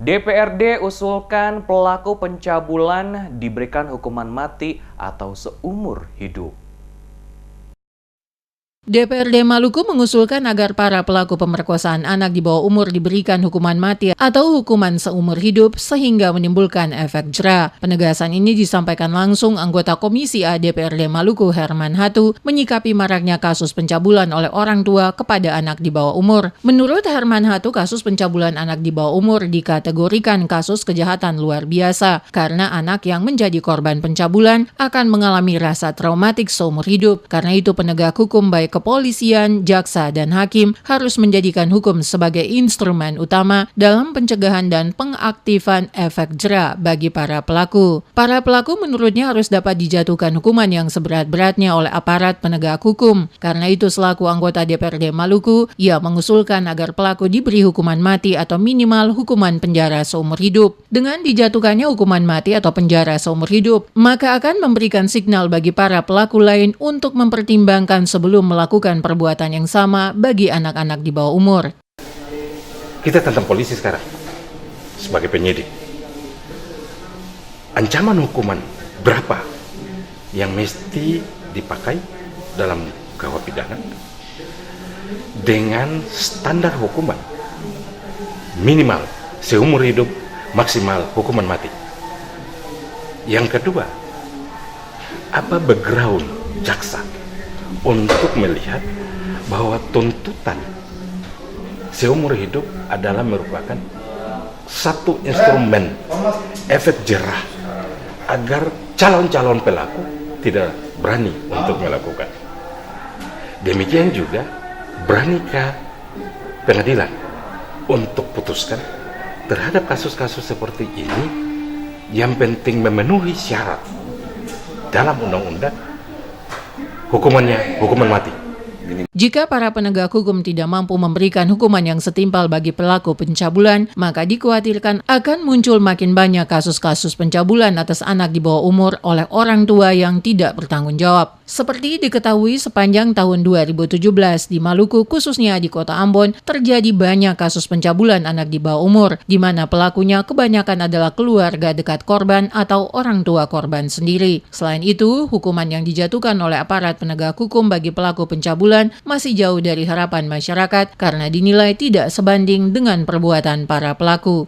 DPRD usulkan pelaku pencabulan diberikan hukuman mati atau seumur hidup. DPRD Maluku mengusulkan agar para pelaku pemerkosaan anak di bawah umur diberikan hukuman mati atau hukuman seumur hidup sehingga menimbulkan efek jera. Penegasan ini disampaikan langsung anggota Komisi A DPRD Maluku Herman Hatu menyikapi maraknya kasus pencabulan oleh orang tua kepada anak di bawah umur. Menurut Herman Hatu, kasus pencabulan anak di bawah umur dikategorikan kasus kejahatan luar biasa karena anak yang menjadi korban pencabulan akan mengalami rasa traumatik seumur hidup. Karena itu penegak hukum baik kepolisian, jaksa, dan hakim harus menjadikan hukum sebagai instrumen utama dalam pencegahan dan pengaktifan efek jera bagi para pelaku. Para pelaku menurutnya harus dapat dijatuhkan hukuman yang seberat-beratnya oleh aparat penegak hukum. Karena itu selaku anggota DPRD Maluku, ia mengusulkan agar pelaku diberi hukuman mati atau minimal hukuman penjara seumur hidup. Dengan dijatuhkannya hukuman mati atau penjara seumur hidup, maka akan memberikan signal bagi para pelaku lain untuk mempertimbangkan sebelum melakukan perbuatan yang sama bagi anak-anak di bawah umur. Kita tentang polisi sekarang sebagai penyidik. Ancaman hukuman berapa yang mesti dipakai dalam KUH pidana dengan standar hukuman minimal seumur hidup, maksimal hukuman mati. Yang kedua, apa background jaksa untuk melihat bahwa tuntutan seumur hidup adalah merupakan satu instrumen efek jerah agar calon-calon pelaku tidak berani untuk melakukan. Demikian juga beranikah pengadilan untuk putuskan terhadap kasus-kasus seperti ini yang penting memenuhi syarat dalam undang-undang hukumannya hukuman mati. Jika para penegak hukum tidak mampu memberikan hukuman yang setimpal bagi pelaku pencabulan, maka dikhawatirkan akan muncul makin banyak kasus-kasus pencabulan atas anak di bawah umur oleh orang tua yang tidak bertanggung jawab. Seperti diketahui sepanjang tahun 2017 di Maluku, khususnya di kota Ambon, terjadi banyak kasus pencabulan anak di bawah umur, di mana pelakunya kebanyakan adalah keluarga dekat korban atau orang tua korban sendiri. Selain itu, hukuman yang dijatuhkan oleh aparat penegak hukum bagi pelaku pencabulan masih jauh dari harapan masyarakat karena dinilai tidak sebanding dengan perbuatan para pelaku.